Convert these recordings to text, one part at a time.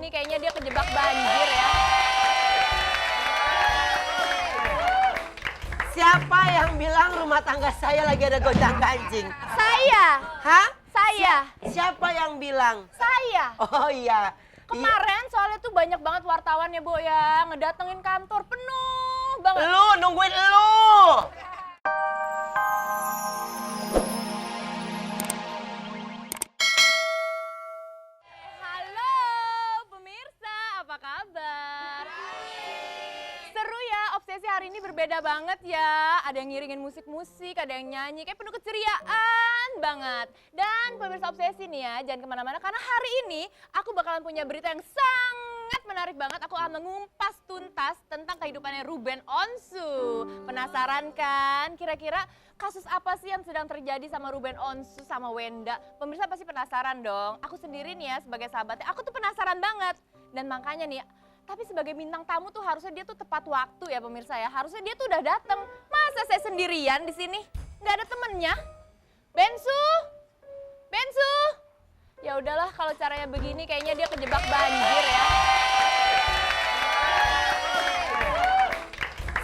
begini kayaknya dia kejebak banjir ya. Siapa yang bilang rumah tangga saya lagi ada gonjang-ganjing? Saya. Hah? Saya. Siapa yang bilang? Saya. Oh iya. Kemarin soalnya tuh banyak banget wartawan ya, Bo ya. Ngedatengin kantor penuh banget. Lu nungguin lu. Halo pemirsa, apa kabar? Seru ya, obsesi hari ini berbeda banget ya. Ada yang ngiringin musik-musik, ada yang nyanyi, kayak penuh keceriaan banget. Dan pemirsa obsesi nih ya, jangan kemana-mana karena hari ini aku bakalan punya berita yang sangat menarik banget. Aku akan mengumpas tuntas tentang kehidupannya Ruben Onsu. Penasaran kan? Kira-kira kasus apa sih yang sedang terjadi sama Ruben Onsu sama Wenda? Pemirsa pasti penasaran dong. Aku sendiri nih ya sebagai sahabatnya, aku tuh penasaran banget. Dan makanya nih, tapi sebagai bintang tamu tuh harusnya dia tuh tepat waktu ya pemirsa ya. Harusnya dia tuh udah dateng. Masa saya sendirian di sini? Nggak ada temennya? Bensu? Bensu? Ya udahlah kalau caranya begini kayaknya dia kejebak banjir ya.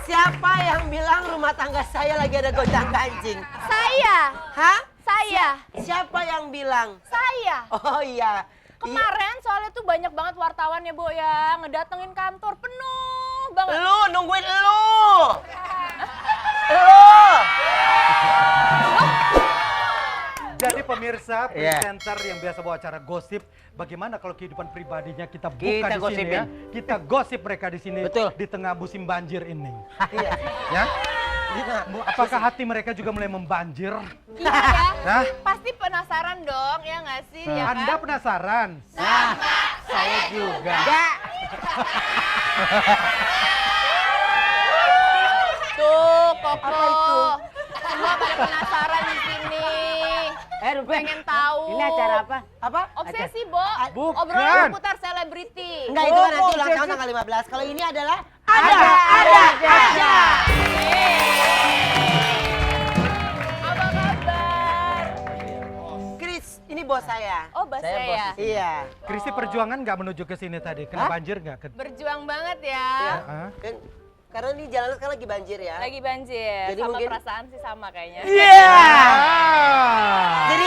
Siapa yang bilang rumah tangga saya lagi ada gonjang-ganjing? Saya. Hah? Saya. Siapa yang bilang? Saya. Oh iya. Kemarin soalnya tuh banyak banget wartawan ya, Bo ya. Ngedatengin kantor penuh banget. Lu nungguin lu. Lu. Jadi pemirsa, Iya. presenter yang biasa bawa acara gosip, bagaimana kalau kehidupan pribadinya kita buka Kita di sini gosipin. ya? Kita gosip mereka di sini Betul. di tengah musim banjir ini. Iya. Ya? Apakah hati mereka juga mulai membanjir? Iya ya. Hah? Pasti penasaran dong, ya nggak sih? Ya kan? Anda penasaran? Saya juga. Tuh, Koko. Apa itu? Semua pada penasaran di sini. Ruben, Pengen tahu. ini acara apa? Apa? Obsesi, Bo. Bukan. Obrolan seputar selebriti. Enggak, itu kan nanti ulang tahun tanggal 15. Kalau ini adalah ada. Apa kabar? Chris, ini bos saya. Oh, bahasa Saya ya. Iya. Kristi perjuangan nggak menuju ke sini tadi? Kena banjir nggak? Berjuang banget ya. Hah? Kan karena ini jalan sekarang lagi banjir ya. Lagi banjir. Jadi sama mungkin- perasaan sih sama kayaknya. Iya. Ah. Jadi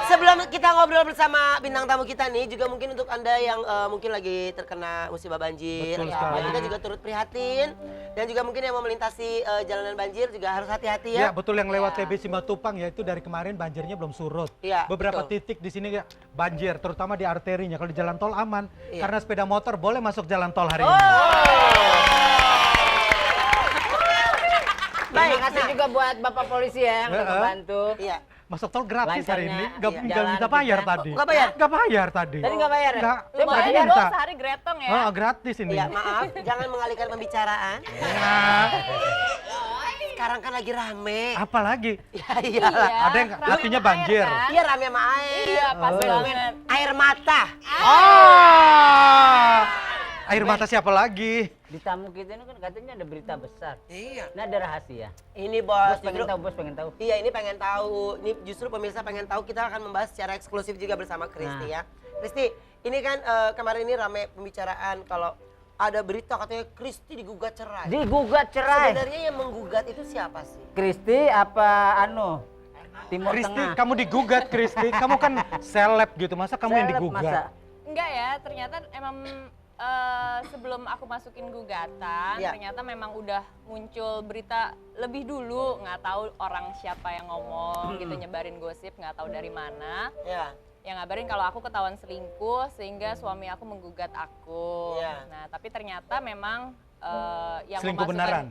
sebelum kita ngobrol bersama bintang tamu kita nih, juga mungkin untuk Anda yang mungkin lagi terkena musibah banjir, Betul ya, sekali. kita juga turut prihatin. Dan juga mungkin yang mau melintasi jalanan banjir juga harus hati-hati ya. Ya betul, yang lewat TB Simatupang ya, itu dari kemarin banjirnya belum surut. Iya, Beberapa betul. titik di sini banjir, terutama di arterinya. Kalau di jalan tol aman, Iya. karena sepeda motor boleh masuk jalan tol hari ini. Terima kasih juga buat Bapak Polisi ya yang udah Heeh. membantu. Iya. Masuk tol gratis hari Lancarnya, ini, nggak iya, nggak jalan minta bayar kita. tadi. Nggak bayar? Nggak bayar tadi. Tadi nggak bayar ya? Nggak, Lumayan tadi ya, Bo, minta. sehari gretong ya. Oh, gratis ini. Iya, maaf, jangan mengalihkan pembicaraan. Nah, Sekarang kan lagi rame. apa lagi? Iya, iyalah. Iya, Ada yang rame hatinya sama banjir. air, kan? Iya, rame sama air. Iya, pas Oh. banget. Air mata. Oh, air mata siapa lagi? Di tamu kita ini kan katanya ada berita besar. Iya. Ini ada rahasia. Ini Bos bos, pengen justru tahu, bos pengen tahu. iya, ini pengen tahu. Ini justru pemirsa pengen tahu. Kita akan membahas secara eksklusif juga bersama Kristi ya. Kristi, ini kan kemarin ini rame pembicaraan kalau ada berita katanya Kristi digugat cerai. Digugat cerai. Sebenarnya yang menggugat itu siapa sih? Kristi apa Timur Kristi, Tengah? kamu digugat Kristi. Kamu kan seleb gitu, masa kamu yang Seleb digugat? masa? Enggak ya, ternyata emang sebelum aku masukin gugatan, Iya. ternyata memang udah muncul berita lebih dulu, nggak tahu orang siapa yang ngomong gitu, nyebarin gosip, nggak tahu dari mana. Ya. Yang ngabarin kalau aku ketahuan selingkuh sehingga suami aku menggugat aku. Iya. Nah, tapi ternyata memang yang Selingkuh memasukkan- beneran?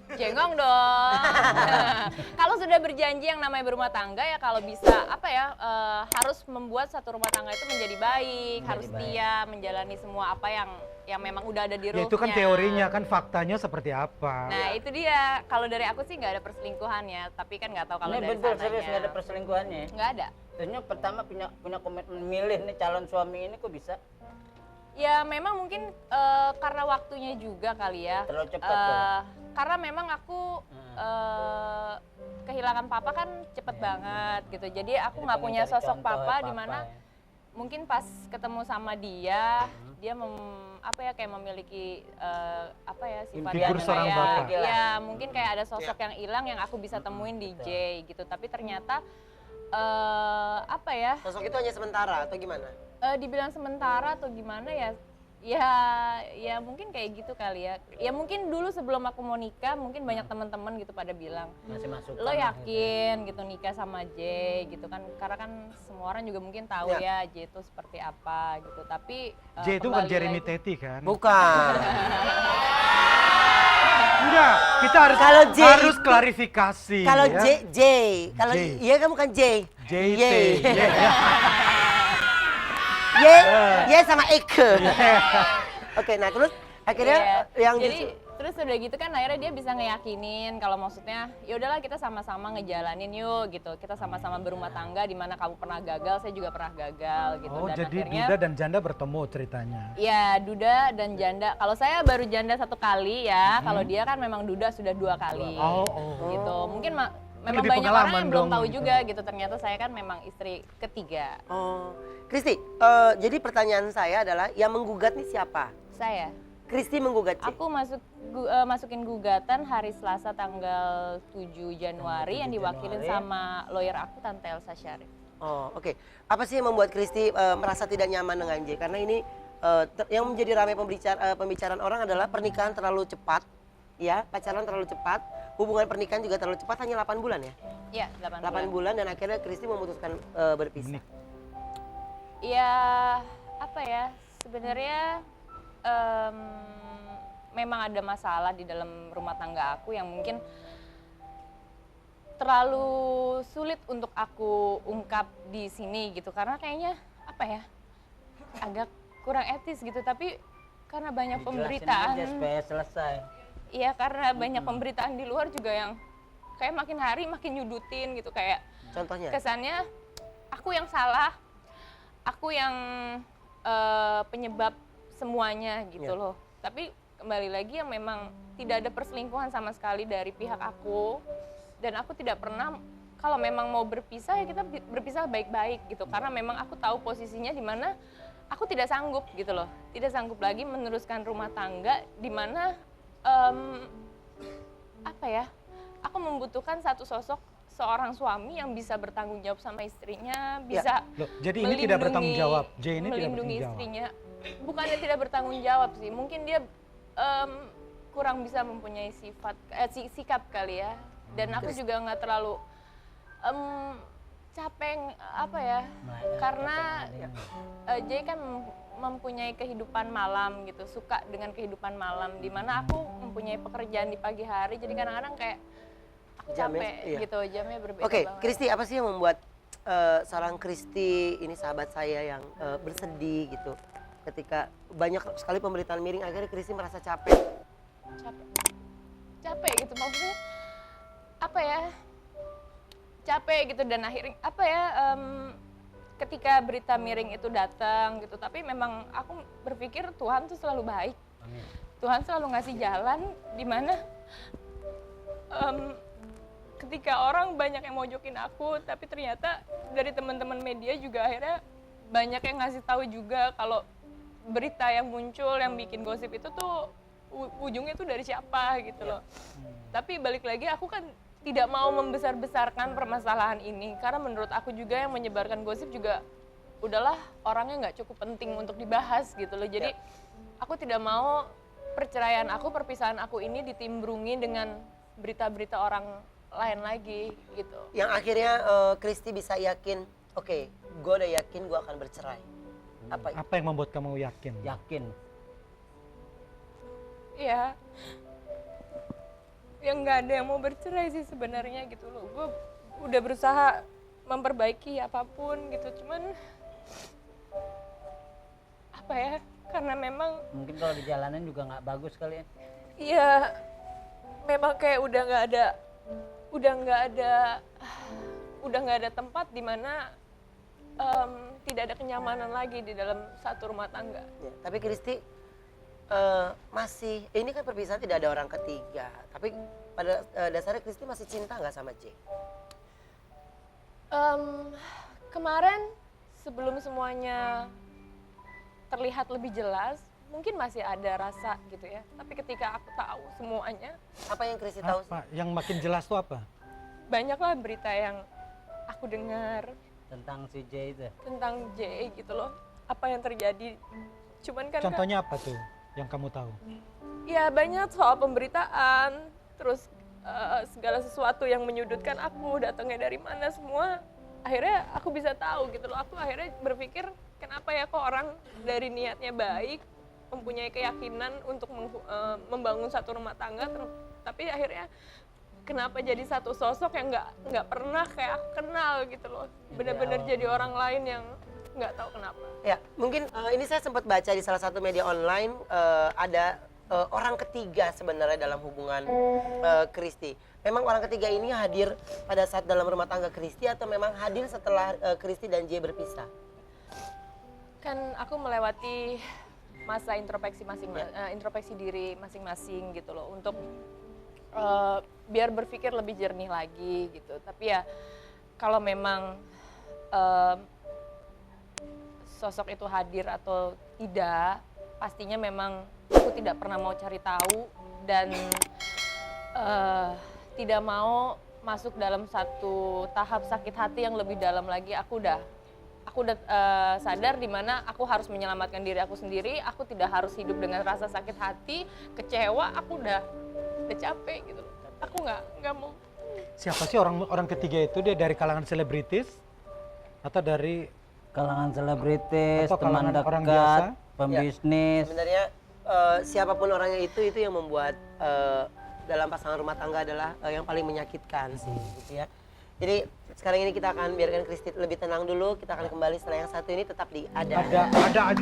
Jengong dong. Kalau sudah berjanji yang namanya berumah tangga ya kalau bisa apa ya harus membuat satu rumah tangga itu menjadi baik, Menjadi harus baik. setia, menjalani semua apa yang memang udah ada di Ya ruhnya. itu kan teorinya, kan faktanya seperti apa? Nah itu dia. Kalau dari aku sih nggak ada perselingkuhannya, tapi kan nggak tahu kalau Ini dari betul sananya. serius nggak ada perselingkuhannya. Nggak ada. Ternyata pertama punya komitmen milih nih calon suami ini kok bisa? Ya memang mungkin karena waktunya juga kali ya. Terlalu cepat ya? Karena memang aku kehilangan papa kan cepet banget gitu. Jadi aku nggak punya sosok papa di mana mungkin pas ketemu sama dia, dia kayak memiliki sifat Figur yang seorang kayak, bapak. ya mungkin kayak ada sosok yang hilang yang aku bisa temuin di Jay gitu. Tapi ternyata Sosok itu hanya sementara atau gimana? dibilang sementara atau gimana ya mungkin kayak gitu kali ya. Ya mungkin dulu sebelum aku mau nikah mungkin banyak teman-teman gitu pada bilang, Masih masuk. lo yakin gitu nikah sama Jay gitu kan, karena kan semua orang juga mungkin tahu ya Jay itu seperti apa gitu. Tapi J itu bukan kembali Jeremy lagi- Teti kan? Bukan. Enggak, kita harus Kalau J harus itu- klarifikasi. Kalau ya. J, kalau J. iya kan bukan J. JT. Y. Y sama Eke. Oke, nah terus akhirnya Iya. yang jadi terus udah gitu kan akhirnya dia bisa ngeyakinin kalau maksudnya ya udahlah kita sama-sama ngejalanin yuk gitu, kita sama-sama berumah tangga di mana kamu pernah gagal, saya juga pernah gagal gitu. Oh, Dan jadi akhirnya Duda dan Janda bertemu ceritanya. ya Duda dan Janda. Kalau saya baru Janda 1 kali ya, kalau dia kan memang Duda sudah 2 kali. Oh. Gitu. Mungkin memang lebih banyak orang pengalaman yang belum dong, tahu gitu. juga gitu. Ternyata saya kan memang istri ketiga. Oh, Kristi, jadi pertanyaan saya adalah yang menggugat nih siapa? Saya. Kristi menggugat J. Aku masukin gugatan hari Selasa tanggal 7 Januari yang diwakilin sama lawyer aku Tante Elsa Syarif. Oh, oke. Apa sih yang membuat Kristi merasa tidak nyaman dengan J? Karena ini yang menjadi ramai pembicaraan orang adalah pernikahan terlalu cepat, ya, pacaran terlalu cepat, hubungan pernikahan juga terlalu cepat, hanya 8 bulan ya? Iya, 8 bulan dan akhirnya Kristi memutuskan berpisah. Ya, apa ya, sebenarnya memang ada masalah di dalam rumah tangga aku yang mungkin terlalu sulit untuk aku ungkap di sini gitu, karena kayaknya apa ya, agak kurang etis gitu. Tapi karena banyak pemberitaan, Aja supaya selesai. iya karena banyak pemberitaan di luar juga yang kayak makin hari makin nyudutin gitu, kayak Contohnya? kesannya aku yang salah, aku yang penyebab semuanya gitu Iya. loh. Tapi kembali lagi yang memang tidak ada perselingkuhan sama sekali dari pihak aku, dan aku tidak pernah, kalau memang mau berpisah ya kita berpisah baik-baik gitu, karena memang aku tahu posisinya di mana aku tidak sanggup gitu loh, tidak sanggup lagi meneruskan rumah tangga di mana aku membutuhkan satu sosok seorang suami yang bisa bertanggung jawab sama istrinya, bisa Loh, jadi ini tidak bertanggung jawab. J ini tidak melindungi bertanggung jawab. istrinya. Bukannya tidak bertanggung jawab sih, mungkin dia kurang bisa mempunyai sikap kali ya. Dan aku juga nggak terlalu capek karena Jay kan mempunyai kehidupan malam gitu, suka dengan kehidupan malam, di mana aku mempunyai pekerjaan di pagi hari, jadi kadang-kadang kayak aku capek gitu, jamnya berbeda Oke, banget. Kristi, apa sih yang membuat seorang Kristi ini sahabat saya yang bersedih gitu ketika banyak sekali pemberitaan miring, akhirnya Kristi merasa capek. Capek gitu, maksudnya capek gitu, dan akhirnya ketika berita miring itu datang gitu, tapi memang aku berpikir Tuhan tuh selalu baik. Tuhan selalu ngasih jalan di mana ketika orang banyak yang mojokin aku, tapi ternyata dari teman-teman media juga akhirnya banyak yang ngasih tahu juga kalau berita yang muncul yang bikin gosip itu tuh ujungnya tuh dari siapa gitu loh. Tapi balik lagi aku kan tidak mau membesar-besarkan permasalahan ini, karena menurut aku juga yang menyebarkan gosip juga udahlah orangnya nggak cukup penting untuk dibahas gitu loh. Jadi aku tidak mau perceraian aku, perpisahan aku ini ditimbrungi dengan berita-berita orang lain lagi gitu. Yang akhirnya Kristi bisa yakin, oke, gue udah yakin gue akan bercerai. Apa yang membuat kamu yakin? Yakin. Ya, yang nggak ada yang mau bercerai sih sebenarnya gitu loh. Gue udah berusaha memperbaiki apapun gitu, cuman karena memang Mungkin kalau di jalanan juga nggak bagus kali ya. iya memang kayak udah nggak ada tempat di mana tidak ada kenyamanan lagi di dalam satu rumah tangga. Ya, tapi Kristi masih, ini kan perpisahan tidak ada orang ketiga, tapi pada dasarnya Kristi masih cinta nggak sama J? Kemarin sebelum semuanya terlihat lebih jelas, mungkin masih ada rasa gitu ya. Tapi ketika aku tahu semuanya, Apa yang Kristi tahu? Apa? Yang makin jelas tuh apa? banyaklah berita yang aku dengar Tentang si J itu. tentang J gitu loh. Apa yang terjadi. Cuman kan Contohnya apa tuh yang kamu tahu? ya banyak soal pemberitaan, terus segala sesuatu yang menyudutkan aku, datangnya dari mana semua. Akhirnya aku bisa tahu gitu loh. Aku akhirnya berpikir kenapa ya kok orang dari niatnya baik, mempunyai keyakinan untuk membangun satu rumah tangga, tapi akhirnya kenapa jadi satu sosok yang nggak pernah kayak aku kenal gitu loh. Benar-benar jadi orang lain yang nggak tahu kenapa. Ya, mungkin ini saya sempat baca di salah satu media online ada orang ketiga sebenarnya dalam hubungan Kristi. Memang orang ketiga ini hadir pada saat dalam rumah tangga Kristi atau memang hadir setelah Kristi dan J berpisah? Kan aku melewati masa introspeksi introspeksi diri masing-masing gitu loh untuk biar berpikir lebih jernih lagi gitu. Tapi ya kalau memang sosok itu hadir atau tidak, pastinya memang aku tidak pernah mau cari tahu dan tidak mau masuk dalam satu tahap sakit hati yang lebih dalam lagi. Aku udah sadar di mana aku harus menyelamatkan diri aku sendiri. Aku tidak harus hidup dengan rasa sakit hati, kecewa. Aku udah capek gitu. Aku nggak mau. Siapa sih orang ketiga itu? Dia dari kalangan selebritis atau dari Kalangan selebritis, Atau teman kalangan orang biasa? dekat, pembisnis. Sebenarnya siapapun orangnya itu yang membuat dalam pasangan rumah tangga adalah yang paling menyakitkan sih gitu ya. Jadi sekarang ini kita akan biarkan Kristi lebih tenang dulu. Kita akan kembali setelah yang satu ini tetap di Ada. ada